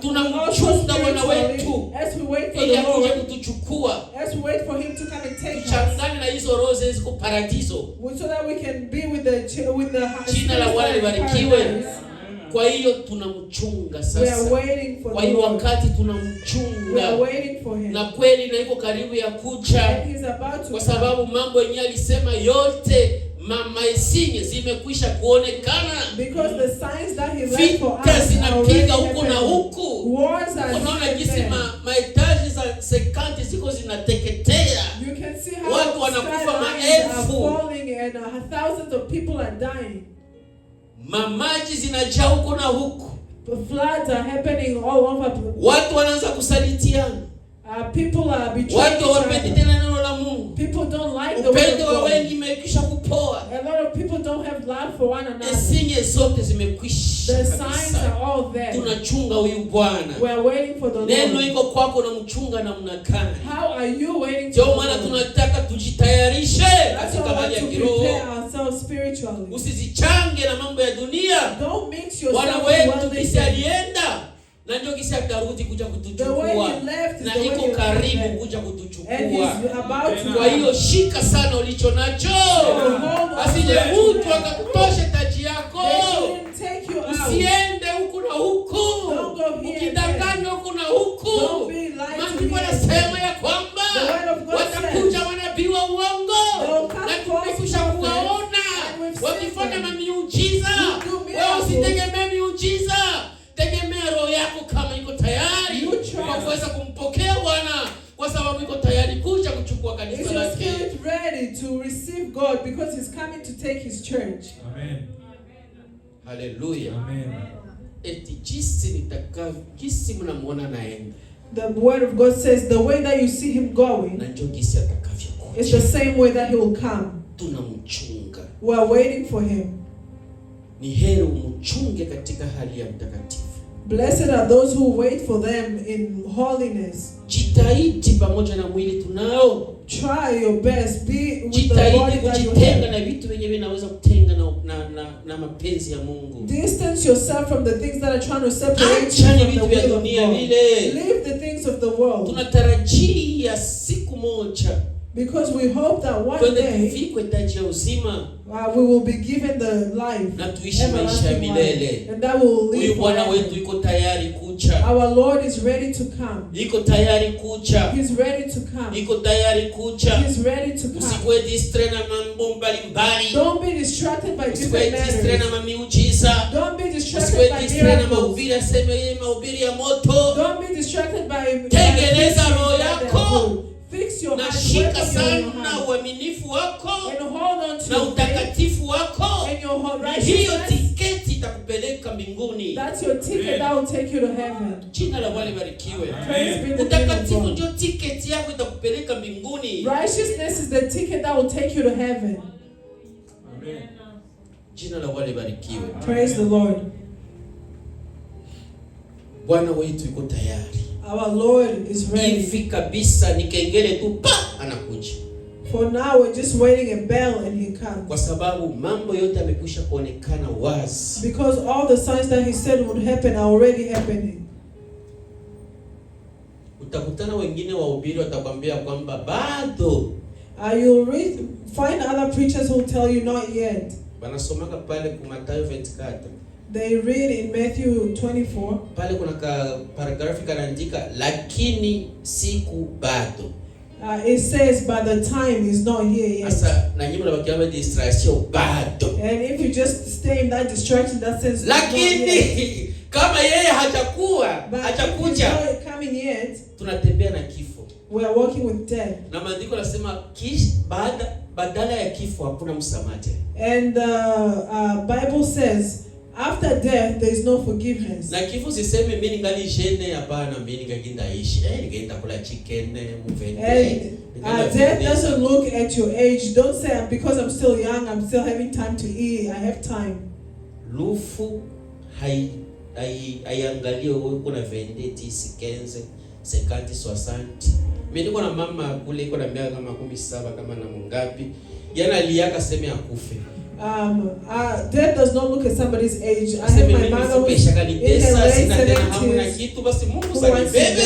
S2: tunamchunga Bwana wetu
S1: as we wait for
S2: ili
S1: the
S2: akuje
S1: Lord,
S2: kutuchukua,
S1: as we wait for him to come and take us,
S2: tuchangane na hizo rose ziko paradiso.
S1: so that we can be with the
S2: Jina la Bwana libarikiwe. Kwa hiyo tunamchunga
S1: We are
S2: sasa.
S1: waiting for
S2: Kwa
S1: the
S2: hiyo
S1: Lord.
S2: wakati
S1: We are
S2: tunamchunga,
S1: waiting for him.
S2: na kweli na iko karibu ya kucha,
S1: And he's about to
S2: kwa
S1: come.
S2: sababu mambo yenyewe alisema yote mamaesinye zimekwisha kuonekana.
S1: Because the signs that he left for
S2: Vita
S1: us
S2: zinapiga huku na huku.
S1: Wars are
S2: Unaona
S1: here
S2: jinsi
S1: and there.
S2: maetaji za sekanti ziko zinateketea.
S1: You can see how
S2: Watu wanakufa
S1: skylines are
S2: maelfu.
S1: falling and thousands of people are dying.
S2: Mamaji zinajaa huko na huku.
S1: The floods are happening all over.
S2: Watu wanaanza kusalitiana.
S1: People are betraying
S2: Watu
S1: each
S2: hawapendi
S1: other.
S2: tena neno la Mungu.
S1: People don't like the word
S2: Upendo
S1: of
S2: wa
S1: God.
S2: wengi umekwisha kupoa.
S1: A lot of people don't have love for one another.
S2: Esinye zote zimekwisha
S1: The signs
S2: kabisa.
S1: are all there.
S2: Tunachunga huyu Bwana.
S1: We are waiting for the
S2: Neno
S1: Lord.
S2: iko kwako na mchunga namna gani?
S1: How are you waiting for
S2: Ndio
S1: the
S2: maana
S1: Lord?
S2: tunataka tujitayarishe
S1: That's
S2: katika
S1: why we
S2: hali ya
S1: want to
S2: kiroho.
S1: prepare ourselves spiritually.
S2: Usizichange na mambo ya dunia.
S1: Don't mix
S2: Bwana
S1: yourself with
S2: wetu
S1: worldly
S2: kisi
S1: things.
S2: alienda na ndio kisi atarudi kuja
S1: The way
S2: kutuchukua,
S1: he left is
S2: na
S1: the way
S2: iko
S1: he
S2: karibu
S1: left.
S2: kuja
S1: And
S2: kutuchukua.
S1: he's about to
S2: Kwa hiyo shika sana ulicho nacho, asije mtu akakutoshe taji yako.
S1: They shouldn't take you out.
S2: Usiende huku na huku,
S1: Don't go here and
S2: ukidanganywa huku na huku.
S1: Don't be lied to
S2: Maandiko
S1: here and
S2: yanasema
S1: there.
S2: ya kwamba
S1: The word of God
S2: watakuja
S1: says,
S2: manabii wa uongo,
S1: they'll come
S2: na
S1: false
S2: tumekwisha
S1: prophets,
S2: kuwaona
S1: and we've
S2: wakifanya
S1: seen them.
S2: mamiujiza.
S1: Who do
S2: Wewe
S1: miracles.
S2: usitegemee miujiza, tegemea roho yako kama iko tayari
S1: You trust.
S2: kwa kuweza kumpokea Bwana, kwa sababu iko tayari kuja kuchukua
S1: Is
S2: kanisa
S1: your
S2: lake.
S1: spirit ready to receive God because he's coming to take his church?
S3: Amen.
S2: Haleluya.
S3: Amen.
S2: Eti jinsi nitakavyo, jinsi mnamuona naenda,
S1: The word of God says the way that you see him going
S2: na njoo jinsi atakavyokuja.
S1: is the same way that he will come.
S2: Tunamchunga.
S1: We are waiting for him.
S2: Ni heri umchunge katika hali ya mtakatifu.
S1: Blessed are those who wait for them in holiness.
S2: Jitahidi pamoja na mwili tunao.
S1: Try your best. Be with the
S2: Jitahidi
S1: body that you
S2: kujitenga
S1: have.
S2: na vitu vyenye vinaweza kutenga na mapenzi ya Mungu.
S1: Distance yourself from the things that are trying to separate
S2: Acha
S1: you
S2: ni
S1: from the
S2: vitu vya
S1: will of
S2: dunia
S1: God.
S2: vile.
S1: Leave the things of the world.
S2: Tunatarajia siku moja
S1: Because we hope that one
S2: twende
S1: day
S2: tuvikwe taji ya uzima
S1: we will be given the life,
S2: na tuishi maisha ya
S1: everlasting
S2: milele.
S1: life, and that will live
S2: Huyu Bwana
S1: forever.
S2: wetu yuko tayari kucha.
S1: Our Lord is ready to come.
S2: Iko tayari kucha.
S1: He's ready to come.
S2: Iko tayari kucha.
S1: He's ready to come.
S2: Usikuwe distract na mambo mbalimbali.
S1: Don't be distracted by
S2: Usikuwe
S1: different
S2: distract na
S1: matters.
S2: mamiujiza.
S1: Don't be
S2: Usikuwe
S1: distracted by
S2: distract na
S1: miracles.
S2: mahubiri aseme yeye mahubiri ya moto.
S1: Don't be distracted by
S2: Tengeneza
S1: by
S2: roho
S1: things that
S2: yako.
S1: are good. Fix your
S2: Na
S1: heart.
S2: shika
S1: Work on your
S2: sana
S1: heart.
S2: uaminifu wako
S1: And hold on to
S2: na
S1: your faith
S2: utakatifu wako.
S1: and your
S2: Hiyo
S1: righteousness.
S2: tiketi itakupeleka mbinguni.
S1: That's your ticket that will take you to heaven.
S2: Jina la Bwana libarikiwe.
S1: Praise be the name of
S2: Utakatifu
S1: God.
S2: ndio tiketi yako itakupeleka mbinguni.
S1: Righteousness is the ticket that will take you to heaven.
S3: Amen.
S2: Jina la Bwana libarikiwe.
S1: Praise the Lord.
S2: Bwana wetu yuko tayari.
S1: Our Lord is ready.
S2: Hivi kabisa ni kengele tu pa anakuja.
S1: For now, we're just waiting a bell and he comes.
S2: Kwa sababu mambo yote yamekwisha kuonekana wazi.
S1: Because all the signs that he said would happen are already happening.
S2: Utakutana wengine wahubiri watakwambia kwamba bado.
S1: You'll find other preachers who tell you not yet.
S2: Wanasomaka pale kwa Mathayo 24.
S1: They read in Matthew 24.
S2: Pale kuna ka paragrafu kanaandika lakini siku bado.
S1: It says, but the time is not here yet.
S2: Asa na nyinyi mnabakiwa distraction bado.
S1: And if you just stay in that distraction, that says
S2: lakini kama yeye hajakuja
S1: coming yet,
S2: tunatembea na kifo.
S1: We are walking with death.
S2: Na maandiko yanasema badala ya kifo hakuna msamaha.
S1: And the Bible says after death there is no forgiveness.
S2: Na kifo siseme mimi ningali jene, hapana, mimi ningeenda ishi. Ningeenda kula chicken mvende.
S1: Death doesn't look at your age. Don't say because I'm still young, I'm still having time to eat. I have time.
S2: Lufu haiangalie wewe kuna vende 10 50 60. Mimi niko na mama kule iko na miaka kama 17 kama na mungapi. Yana aliaka sema akufe.
S1: Death does not look at somebody's age. I have my mother who is in her late 70s.
S2: Mungu sanibebe.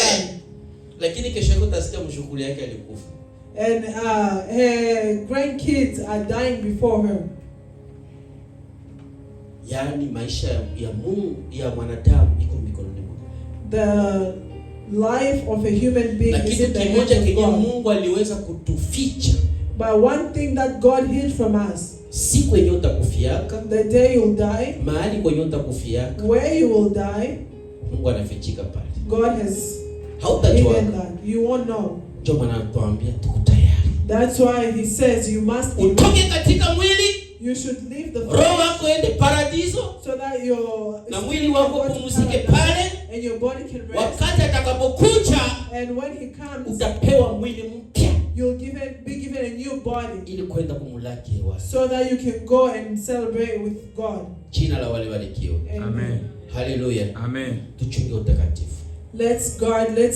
S2: Lakini kesho yako utasikia mshukuru yake alikufa.
S1: And her grandkids are dying before her.
S2: Yani maisha ya Mungu ya mwanadamu iko mikononi mwake.
S1: The life of a human being is in the hands of God.
S2: Mungu aliweza kutuficha.
S1: But one thing that God hid from us.
S2: Siku yenye utakufiaka,
S1: the day you will die,
S2: mahali kwenye utakufiaka,
S1: where you will die,
S2: Mungu anafichika pale.
S1: God has
S2: hautajua
S1: that. You won't know.
S2: Ndio maana anatuambia tuko tayari.
S1: That's why he says you must
S2: utoke katika mwili.
S1: You should leave the
S2: roho wako ende paradiso,
S1: so that your
S2: na mwili wako pumzike pale,
S1: and your body can rest.
S2: Wakati atakapokuja,
S1: and when he comes,
S2: utapewa mwili mpya.
S1: You'll be given a new body,
S2: ili kwenda kumlaki Yesu,
S1: so that you can go and celebrate with God.
S2: Jina la wale barikiwe.
S3: Amen.
S2: Hallelujah.
S3: Amen.
S2: Tuchunge utakatifu.
S1: Let's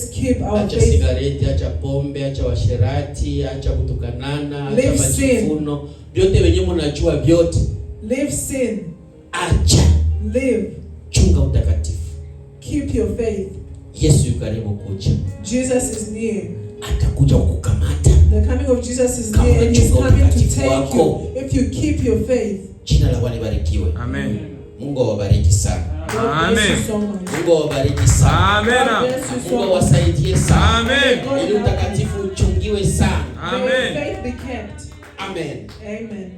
S1: keep our
S2: acha
S1: faith.
S2: Sigareti, acha pombe, acha washerati, acha kutukanana, acha majivuno. Vyote wenyewe mnajua vyote.
S1: Live sin.
S2: Acha.
S1: Live.
S2: Chunga utakatifu.
S1: Keep your faith.
S2: Yesu yu karibu kuja.
S1: Jesus is near.
S2: Atakuja kukukamata.
S1: The coming of Jesus is near and he's coming to take you if you keep your faith.
S2: Jina la Bwana libarikiwe.
S3: Amen.
S2: Mungu awabariki sana.
S3: Amen.
S2: Mungu awabariki sana.
S3: Amen.
S2: Mungu awasaidie sana.
S3: Amen.
S2: Ili utakatifu uchungiwe sana.
S3: Amen.
S1: Faith be kept.
S2: Amen.
S1: Amen.